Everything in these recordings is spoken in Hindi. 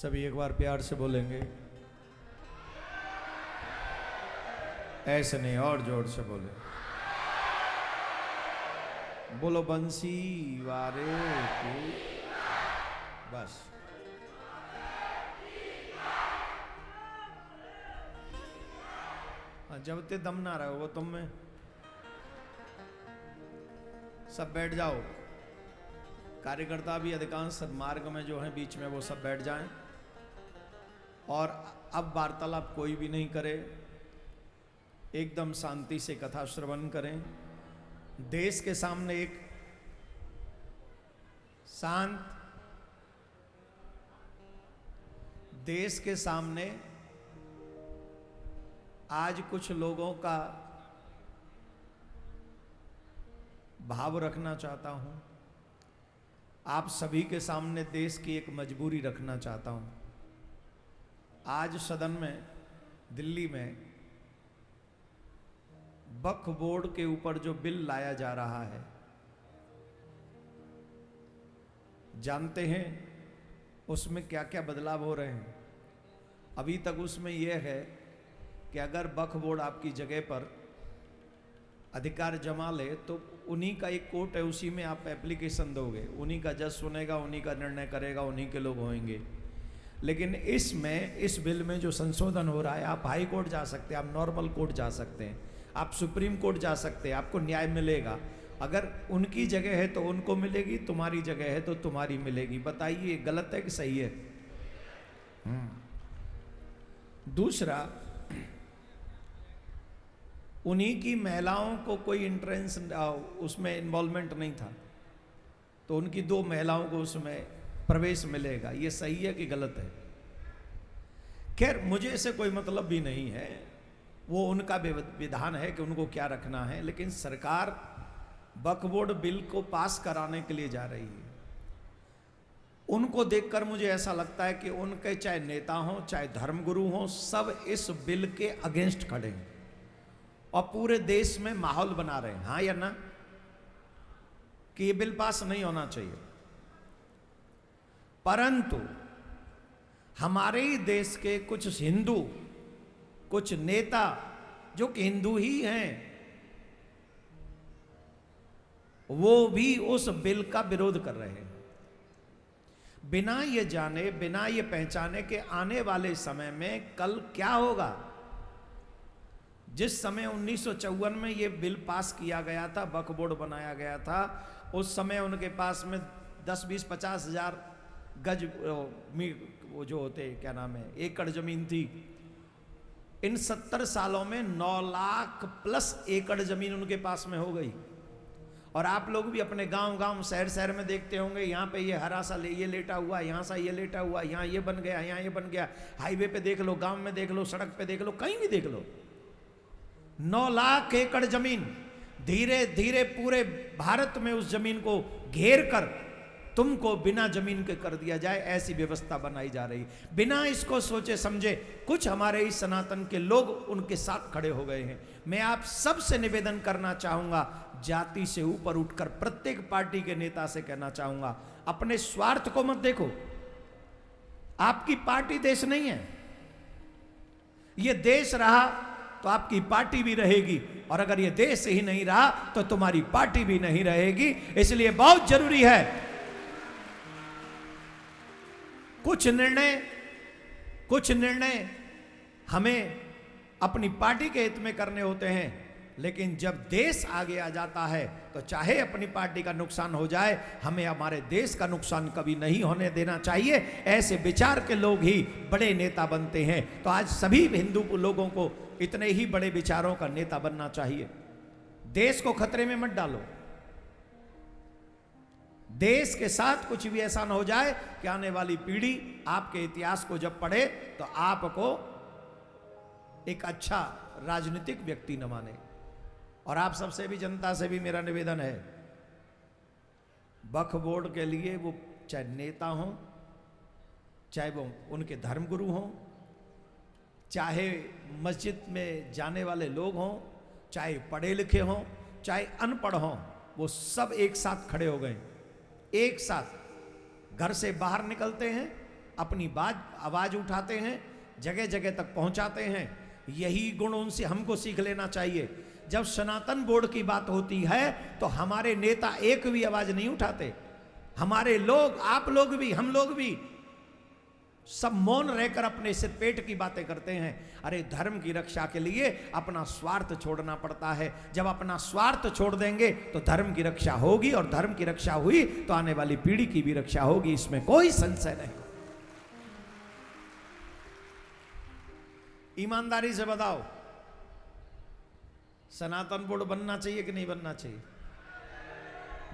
सभी एक बार प्यार से बोलेंगे, ऐसे नहीं और जोर से बोले। बोलो बंसी वारे तू। बस जब ते दम ना रहे वो तुम में। सब बैठ जाओ। कार्यकर्ता भी अधिकांश मार्ग में जो है बीच में वो सब बैठ जाएं। और अब वार्तालाप कोई भी नहीं करे, एकदम शांति से कथा श्रवण करें। देश के सामने एक शांत, देश के सामने आज कुछ लोगों का भाव रखना चाहता हूं। आप सभी के सामने देश की एक मजबूरी रखना चाहता हूं। आज सदन में दिल्ली में वक्फ बोर्ड के ऊपर जो बिल लाया जा रहा है, जानते हैं उसमें क्या क्या बदलाव हो रहे हैं। अभी तक उसमें यह है कि अगर वक्फ बोर्ड आपकी जगह पर अधिकार जमा ले तो उन्हीं का एक कोर्ट है, उसी में आप एप्लीकेशन दोगे, उन्हीं का जज सुनेगा, उन्हीं का निर्णय करेगा, उन्हीं के लोग होंगे। लेकिन इसमें, इस बिल में जो संशोधन हो रहा है, आप हाई कोर्ट जा सकते हैं, आप नॉर्मल कोर्ट जा सकते हैं, आप सुप्रीम कोर्ट जा सकते हैं, आपको न्याय मिलेगा। अगर उनकी जगह है तो उनको मिलेगी, तुम्हारी जगह है तो तुम्हारी मिलेगी। बताइए गलत है कि सही है? दूसरा, उन्हीं की महिलाओं को कोई इंट्रेंस उसमें इन्वॉल्वमेंट नहीं था, तो उनकी 2 महिलाओं को उसमें प्रवेश मिलेगा। ये सही है कि गलत है? खैर मुझे इससे कोई मतलब भी नहीं है, वो उनका विधान है कि उनको क्या रखना है। लेकिन सरकार वक्फ बोर्ड बिल को पास कराने के लिए जा रही है। उनको देखकर मुझे ऐसा लगता है कि उनके चाहे नेता हों, चाहे धर्मगुरु हों, सब इस बिल के अगेंस्ट खड़े हैं और पूरे देश में माहौल बना रहे हैं, हाँ या ना, कि ये बिल पास नहीं होना चाहिए। परंतु हमारे ही देश के कुछ हिंदू, कुछ नेता जो कि हिंदू ही हैं, वो भी उस बिल का विरोध कर रहे हैं, बिना ये जाने, बिना ये पहचाने कि आने वाले समय में कल क्या होगा। जिस समय 1954 में ये बिल पास किया गया था, वक्फ बोर्ड बनाया गया था, उस समय उनके पास में 10, 20, 50 हजार गज वो जो होते क्या नाम है एकड़ जमीन थी। इन 70 सालों में 9 लाख प्लस एकड़ जमीन उनके पास में हो गई। और आप लोग भी अपने गांव गांव, शहर शहर में देखते होंगे, यहाँ पे ये हरा सा ये लेटा हुआ, यहाँ सा ये लेटा हुआ, यहाँ ये बन गया, यहाँ ये बन गया। हाईवे पे देख लो, गांव में देख लो, सड़क पे देख लो, कहीं भी देख लो, 9 लाख एकड़ जमीन। धीरे धीरे पूरे भारत में उस जमीन को घेर कर तुमको बिना जमीन के कर दिया जाए, ऐसी व्यवस्था बनाई जा रही। बिना इसको सोचे समझे कुछ हमारे ही सनातन के लोग उनके साथ खड़े हो गए हैं। मैं आप सबसे निवेदन करना चाहूंगा, जाति से ऊपर उठकर प्रत्येक पार्टी के नेता से कहना चाहूंगा, अपने स्वार्थ को मत देखो। आपकी पार्टी देश नहीं है, ये देश रहा तो आपकी पार्टी भी रहेगी, और अगर ये देश ही नहीं रहा तो तुम्हारी पार्टी भी नहीं रहेगी। इसलिए बहुत जरूरी है कुछ निर्णय हमें अपनी पार्टी के हित में करने होते हैं, लेकिन जब देश आगे आ जाता है तो चाहे अपनी पार्टी का नुकसान हो जाए, हमें हमारे देश का नुकसान कभी नहीं होने देना चाहिए। ऐसे विचार के लोग ही बड़े नेता बनते हैं। तो आज सभी हिंदू लोगों को इतने ही बड़े विचारों का नेता बनना चाहिए। देश को खतरे में मत डालो। देश के साथ कुछ भी ऐसा न हो जाए कि आने वाली पीढ़ी आपके इतिहास को जब पढ़े तो आपको एक अच्छा राजनीतिक व्यक्ति न माने। और आप सबसे भी, जनता से भी मेरा निवेदन है, वक्फ बोर्ड के लिए वो चाहे नेता हों, चाहे वो उनके धर्मगुरु हों, चाहे मस्जिद में जाने वाले लोग हों, चाहे पढ़े लिखे हों, चाहे अनपढ़ हों, वो सब एक साथ खड़े हो गए। एक साथ घर से बाहर निकलते हैं, अपनी आवाज उठाते हैं, जगह जगह तक पहुंचाते हैं। यही गुण उनसे हमको सीख लेना चाहिए। जब सनातन बोर्ड की बात होती है तो हमारे नेता एक भी आवाज नहीं उठाते। हमारे लोग, आप लोग भी, हम लोग भी सब मौन रहकर अपने सिर पेट की बातें करते हैं। अरे धर्म की रक्षा के लिए अपना स्वार्थ छोड़ना पड़ता है। जब अपना स्वार्थ छोड़ देंगे तो धर्म की रक्षा होगी, और धर्म की रक्षा हुई तो आने वाली पीढ़ी की भी रक्षा होगी, इसमें कोई संशय नहीं। ईमानदारी से बताओ, सनातन बोर्ड बनना चाहिए कि नहीं बनना चाहिए?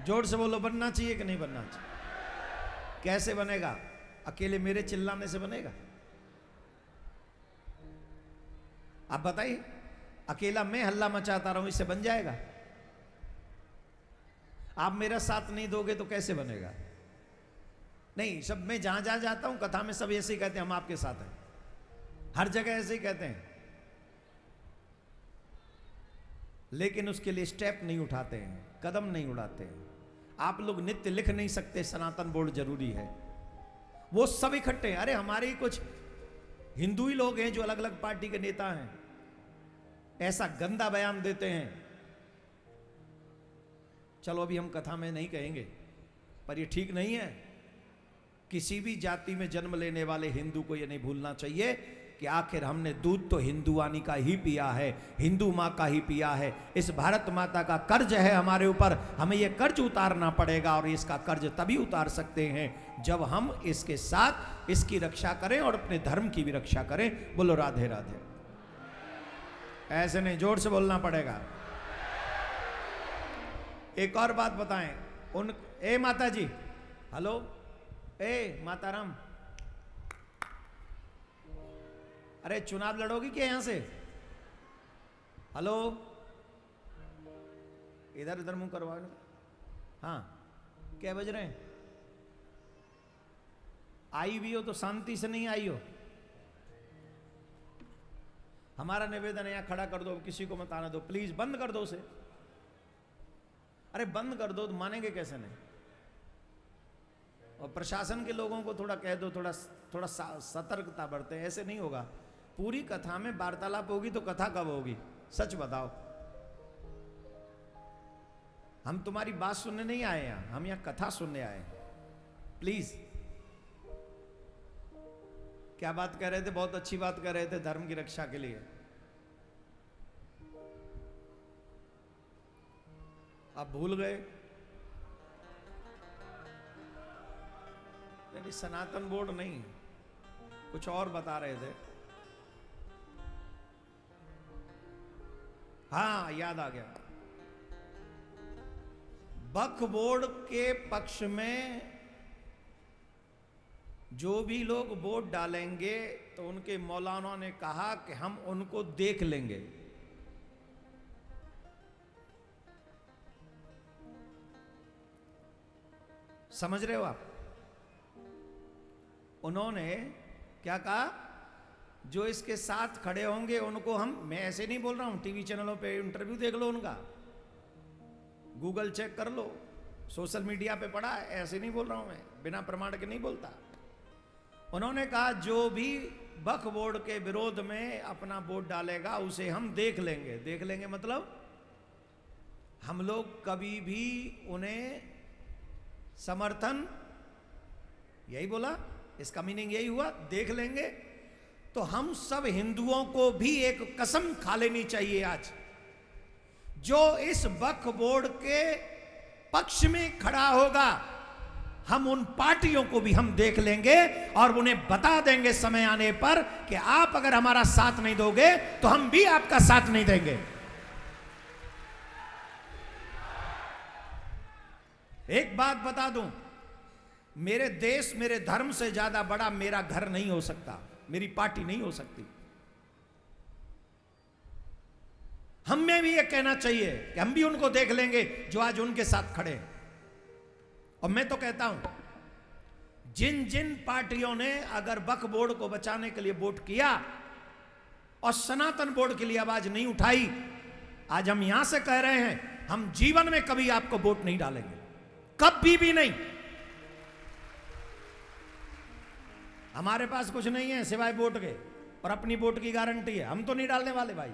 जोर से बोलो, बनना चाहिए कि नहीं बनना चाहिए? कैसे बनेगा? अकेले मेरे चिल्लाने से बनेगा? आप बताइए, अकेला मैं हल्ला मचाता रहूं इससे बन जाएगा? आप मेरा साथ नहीं दोगे तो कैसे बनेगा? नहीं, सब मैं जहां जहां जाता हूं कथा में सब ऐसे ही कहते हैं हम आपके साथ हैं। हर जगह ऐसे ही कहते हैं, लेकिन उसके लिए स्टेप नहीं उठाते हैं, कदम नहीं उड़ाते हैं। आप लोग नित्य लिख नहीं सकते सनातन बोर्ड जरूरी है। वो सब इकट्ठे, अरे हमारे ही कुछ हिंदू ही लोग हैं जो अलग अलग पार्टी के नेता हैं, ऐसा गंदा बयान देते हैं। चलो अभी हम कथा में नहीं कहेंगे, पर ये ठीक नहीं है। किसी भी जाति में जन्म लेने वाले हिंदू को ये नहीं भूलना चाहिए कि आखिर हमने दूध तो हिंदुआनी का ही पिया है, हिंदू माँ का ही पिया है। इस भारत माता का कर्ज है हमारे ऊपर, हमें यह कर्ज उतारना पड़ेगा, और इसका कर्ज तभी उतार सकते हैं जब हम इसके साथ इसकी रक्षा करें और अपने धर्म की भी रक्षा करें। बोलो राधे राधे। ऐसे नहीं, जोर से बोलना पड़ेगा। एक और बात बताएं, ए माता जी, हेलो, ए माता राम, अरे चुनाव लड़ोगी क्या यहां से? हेलो, इधर इधर मुंह करवा लो। हाँ, क्या बज रहे हैं? आई भी हो तो शांति से नहीं आई हो। हमारा निवेदन है, यहां खड़ा कर दो, किसी को मत आना दो, प्लीज बंद कर दो उसे। अरे बंद कर दो, तो मानेंगे कैसे नहीं? और प्रशासन के लोगों को थोड़ा कह दो, थोड़ा सतर्कता बरते, ऐसे नहीं होगा। पूरी कथा में वार्तालाप होगी तो कथा कब होगी? सच बताओ। हम तुम्हारी बात सुनने नहीं आए यहां, हम यहां कथा सुनने आए। प्लीज। क्या बात कर रहे थे? बहुत अच्छी बात कर रहे थे धर्म की रक्षा के लिए। आप भूल गए? नहीं, सनातन बोर्ड नहीं, कुछ और बता रहे थे। हाँ, याद आ गया। वक्फ बोर्ड के पक्ष में जो भी लोग वोट डालेंगे तो उनके मौलाना ने कहा कि हम उनको देख लेंगे। समझ रहे हो आप? उन्होंने क्या कहा? जो इसके साथ खड़े होंगे उनको हम, मैं ऐसे नहीं बोल रहा हूं, टीवी चैनलों पे इंटरव्यू देख लो उनका, गूगल चेक कर लो, सोशल मीडिया पे पड़ा है, ऐसे नहीं बोल रहा हूं मैं, बिना प्रमाण के नहीं बोलता। उन्होंने कहा जो भी वक्फ बोर्ड के विरोध में अपना वोट डालेगा उसे हम देख लेंगे। देख लेंगे मतलब हम लोग कभी भी उन्हें समर्थन, यही बोला, इसका मीनिंग यही हुआ, देख लेंगे। तो हम सब हिंदुओं को भी एक कसम खा लेनी चाहिए आज, जो इस वक्फ बोर्ड के पक्ष में खड़ा होगा, हम उन पार्टियों को भी हम देख लेंगे और उन्हें बता देंगे समय आने पर कि आप अगर हमारा साथ नहीं दोगे तो हम भी आपका साथ नहीं देंगे। एक बात बता दूं, मेरे देश, मेरे धर्म से ज्यादा बड़ा मेरा घर नहीं हो सकता, मेरी पार्टी नहीं हो सकती। हमें भी ये कहना चाहिए कि हम भी उनको देख लेंगे जो आज उनके साथ खड़े हैं। और मैं तो कहता हूं, जिन जिन पार्टियों ने अगर वक्फ बोर्ड को बचाने के लिए वोट किया और सनातन बोर्ड के लिए आवाज नहीं उठाई, आज हम यहां से कह रहे हैं, हम जीवन में कभी आपको वोट नहीं डालेंगे, कभी भी नहीं। हमारे पास कुछ नहीं है सिवाय वोट के, और अपनी वोट की गारंटी है, हम तो नहीं डालने वाले भाई।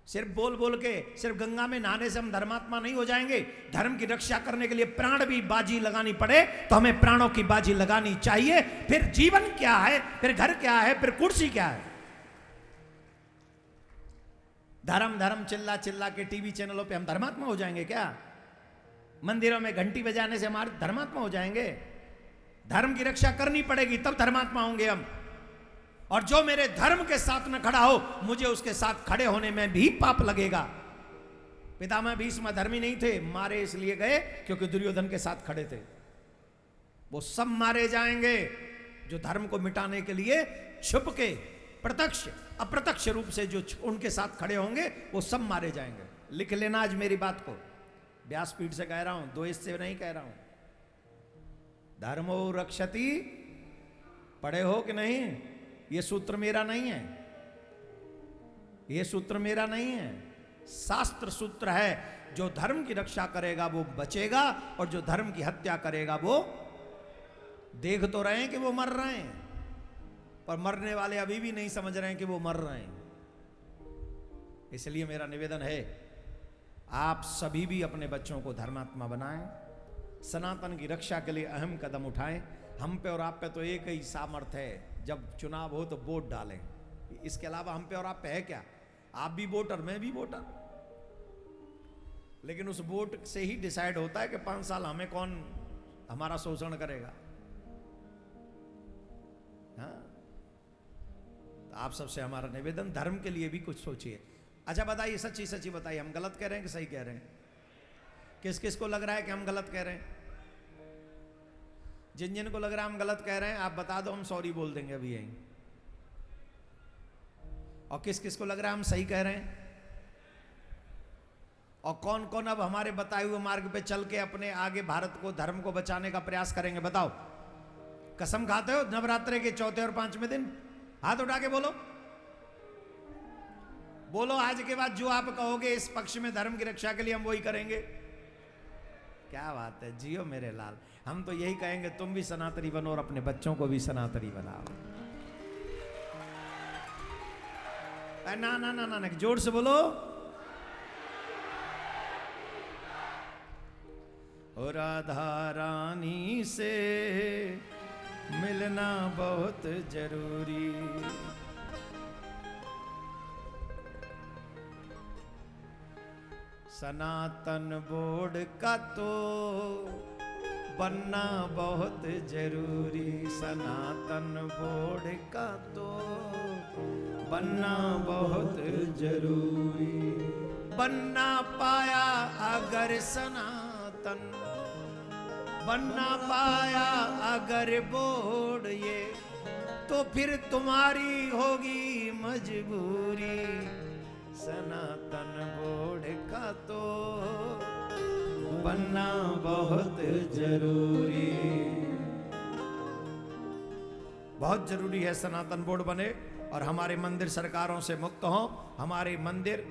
सिर्फ बोल बोल के, सिर्फ गंगा में नहाने से हम धर्मात्मा नहीं हो जाएंगे। धर्म की रक्षा करने के लिए प्राण भी बाजी लगानी पड़े तो हमें प्राणों की बाजी लगानी चाहिए। फिर जीवन क्या है, फिर घर क्या है, फिर कुर्सी क्या है। धर्म धर्म चिल्ला चिल्ला के टीवी चैनलों पे हम धर्मात्मा हो जाएंगे क्या? मंदिरों में घंटी बजाने से हमारे धर्मात्मा हो जाएंगे? धर्म की रक्षा करनी पड़ेगी तब धर्मात्मा होंगे हम। और जो मेरे धर्म के साथ न खड़ा हो, मुझे उसके साथ खड़े होने में भी पाप लगेगा। पितामह भीष्म धर्मी नहीं थे, मारे इसलिए गए क्योंकि दुर्योधन के साथ खड़े थे। वो सब मारे जाएंगे जो धर्म को मिटाने के लिए छुप के प्रत्यक्ष अप्रत्यक्ष रूप से जो उनके साथ खड़े होंगे वो सब मारे जाएंगे। लिख लेना आज मेरी बात को, व्यासपीठ से कह रहा हूं, द्वेष से नहीं कह रहा हूं। धर्मो रक्षति, पढ़े हो कि नहीं? ये सूत्र मेरा नहीं है, ये सूत्र मेरा नहीं है, शास्त्र सूत्र है। जो धर्म की रक्षा करेगा वो बचेगा, और जो धर्म की हत्या करेगा वो, देख तो रहे हैं कि वो मर रहे हैं, पर मरने वाले अभी भी नहीं समझ रहे हैं कि वो मर रहे हैं। इसलिए मेरा निवेदन है, आप सभी भी अपने बच्चों को धर्मात्मा बनाएं, सनातन की रक्षा के लिए अहम कदम उठाएं। हम पे और आप पे तो एक ही सामर्थ्य है, जब चुनाव हो तो वोट डालें। इसके अलावा हम पे और आप पे है क्या? आप भी वोटर, मैं भी वोटर। लेकिन उस वोट से ही डिसाइड होता है कि 5 साल हमें कौन हमारा शोषण करेगा। हाँ, तो आप सबसे हमारा निवेदन, धर्म के लिए भी कुछ सोचिए। अच्छा बताइए, सच्ची सच्ची बताइए, हम गलत कह रहे हैं कि सही कह रहे हैं? किस किस को लग रहा है कि हम गलत कह रहे हैं? जिन जिन को लग रहा है हम गलत कह रहे हैं, आप बता दो, हम सॉरी बोल देंगे अभी यहीं। और किस किस को लग रहा है हम सही कह रहे हैं? और कौन कौन अब हमारे बताए हुए मार्ग पे चल के अपने आगे भारत को, धर्म को बचाने का प्रयास करेंगे? बताओ, कसम खाते हो नवरात्रे के चौथे और 5वें दिन? हाथ उठा के बोलो, बोलो आज के बाद जो आप कहोगे इस पक्ष में धर्म की रक्षा के लिए हम वही करेंगे। क्या बात है, जियो मेरे लाल। हम तो यही कहेंगे, तुम भी सनातनी बनो और अपने बच्चों को भी सनातनी बनाओ। ना ना ना ना, जोर से बोलो। ओ राधा रानी से मिलना बहुत जरूरी, सनातन बोर्ड का तो बनना बहुत जरूरी, सनातन बोर्ड का तो बनना बहुत जरूरी। बनना पाया अगर सनातन, बनना पाया अगर बोर्ड ये, तो फिर तुम्हारी होगी मजबूरी, सनातन बोर्ड का तो बनना बहुत जरूरी। बहुत जरूरी है सनातन बोर्ड बने और हमारे मंदिर सरकारों से मुक्त हों। हमारे मंदिर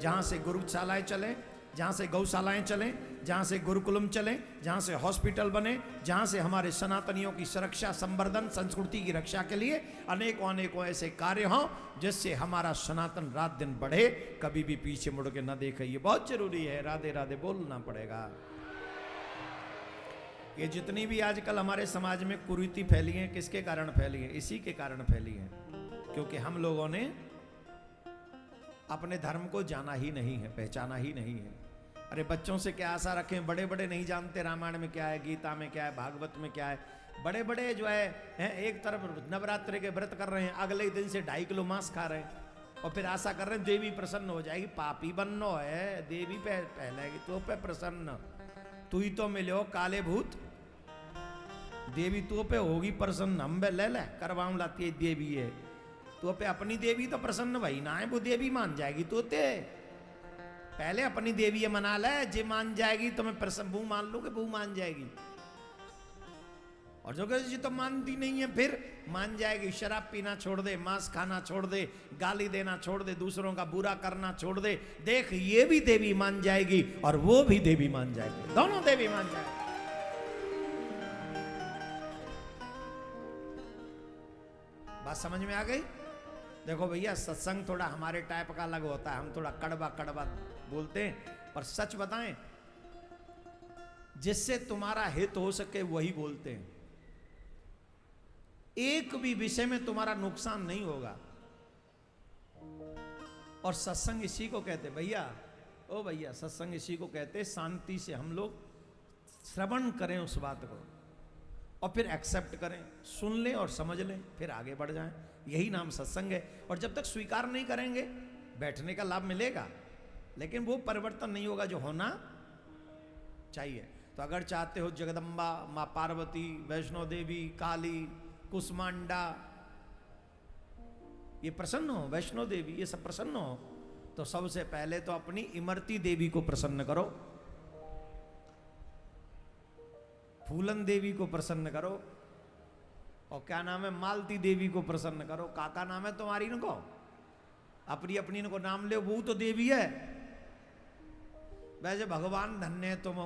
जहाँ से गुरुशालाएं चलें, जहाँ से गौशालाएं चलें, जहाँ से गुरुकुलम चलें, जहाँ से हॉस्पिटल बने, जहाँ से हमारे सनातनियों की सुरक्षा, संवर्धन, संस्कृति की रक्षा के लिए अनेकों अनेकों ऐसे कार्य हों जिससे हमारा सनातन रात दिन बढ़े, कभी भी पीछे मुड़ के न देखे। ये बहुत जरूरी है। राधे राधे बोलना पड़ेगा। ये जितनी भी आजकल हमारे समाज में कुरीति फैली है, किसके कारण फैली है? इसी के कारण फैली है, क्योंकि हम लोगों ने अपने धर्म को जाना ही नहीं है, पहचाना ही नहीं है। अरे बच्चों से क्या आशा रखें? बड़े बड़े नहीं जानते रामायण में क्या है, गीता में क्या है, भागवत में क्या है। बड़े बड़े जो है एक तरफ नवरात्रि के व्रत कर रहे हैं, अगले दिन से 2.5 किलो मांस खा रहे हैं और फिर आशा कर रहे हैं देवी प्रसन्न हो जाएगी। पापी बननो है, देवी पे पहलेगी तो पे प्रसन्न। तू ही तो मिलो काले भूत, देवी तो पे होगी प्रसन्न। हम ले ले करवाऊं लाती है देवी है तो पे अपनी देवी तो प्रसन्न भाई ना है, वो देवी मान जाएगी। तो ते पहले अपनी देवी ये मना ले, जे मान जाएगी तो मैं प्रसन्न बू मान लू कि बू मान जाएगी। और जो कहे जी तो मानती नहीं है, फिर मान जाएगी। शराब पीना छोड़ दे, मांस खाना छोड़ दे, गाली देना छोड़ दे, दूसरों का बुरा करना छोड़ दे। देख ये भी देवी मान जाएगी और वो भी देवी मान जाएगी, दोनों देवी मान जाएगी। बात समझ में आ गई? देखो भैया, सत्संग थोड़ा हमारे टाइप का अलग होता है, हम थोड़ा कड़वा कड़वा बोलते हैं, पर सच बताएं, जिससे तुम्हारा हित हो सके वही बोलते हैं। एक भी विषय में तुम्हारा नुकसान नहीं होगा। और सत्संग इसी को कहते भैया, ओ भैया, सत्संग इसी को कहते शांति से हम लोग श्रवण करें उस बात को और फिर एक्सेप्ट करें, सुन लें और समझ लें, फिर आगे बढ़ जाएं। यही नाम सत्संग है। और जब तक स्वीकार नहीं करेंगे, बैठने का लाभ मिलेगा, लेकिन वो परिवर्तन नहीं होगा जो होना चाहिए। तो अगर चाहते हो जगदम्बा, माँ पार्वती, वैष्णो देवी, काली, कुष्मांडा, ये प्रसन्न हो, वैष्णो देवी, ये सब प्रसन्न हो, तो सबसे पहले तो अपनी इमरती देवी को प्रसन्न करो, फूलन देवी को प्रसन्न करो, और क्या नाम है, मालती देवी को प्रसन्न करो। काका नाम है तुम्हारी इनको, अपनी अपनी इनको नाम ले, वो तो देवी है। वैसे भगवान धन्य है तुम।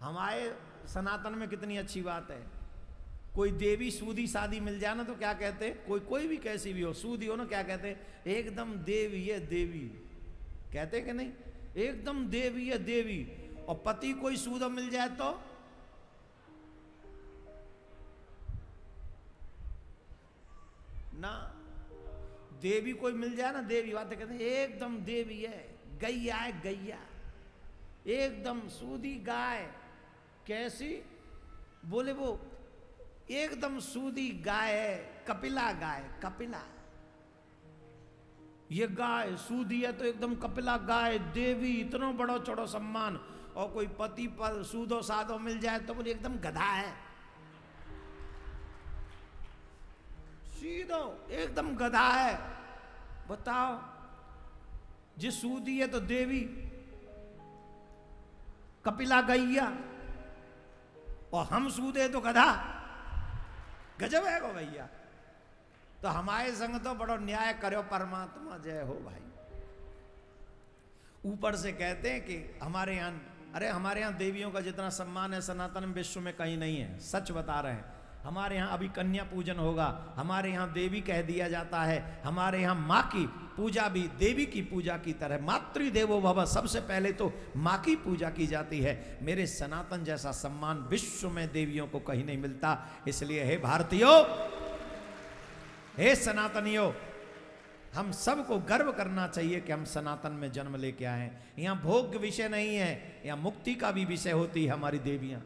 हमारे सनातन में कितनी अच्छी बात है, कोई देवी सूदी शादी मिल जाए ना तो क्या कहते हैं, कोई भी कैसी भी हो, सूदी हो ना, क्या कहते हैं, एकदम देवी है देवी, कहते हैं कि नहीं, एकदम देवी है देवी। और पति कोई सूदा मिल जाए तो ना, देवी कोई मिल जाए ना, देवी बातें कहते हैं एकदम देवी है, गैया है गैया, एकदम सूदी गाय। कैसी? बोले वो एकदम सूदी गाय है, कपिला गाय, कपिला। ये गाय सूदी है तो एकदम कपिला गाय, देवी, इतना बड़ो चढ़ो सम्मान। और कोई पति पर सूदो सादो मिल जाए तो बोले एकदम गधा है, सीधो एकदम गधा है। बताओ, जिस सूदी है तो देवी, कपिला गैया, और हम सूदे तो गधा। गजब है गो भैया। तो हमारे संग तो बड़ो न्याय करो परमात्मा, जय हो भाई। ऊपर से कहते हैं कि हमारे यहाँ, अरे हमारे यहाँ देवियों का जितना सम्मान है सनातन विश्व में कहीं नहीं है, सच बता रहे हैं। हमारे यहाँ अभी कन्या पूजन होगा, हमारे यहाँ देवी कह दिया जाता है। हमारे यहाँ माँ की पूजा भी देवी की पूजा की तरह, मातृदेवो भव, सबसे पहले तो माँ की पूजा की जाती है। मेरे सनातन जैसा सम्मान विश्व में देवियों को कहीं नहीं मिलता। इसलिए हे भारतीयों, हे सनातनियों, हम सबको गर्व करना चाहिए कि हम सनातन में जन्म लेके आए हैं। यहाँ भोग विषय नहीं है, यहाँ मुक्ति का भी विषय होती है हमारी देवियाँ।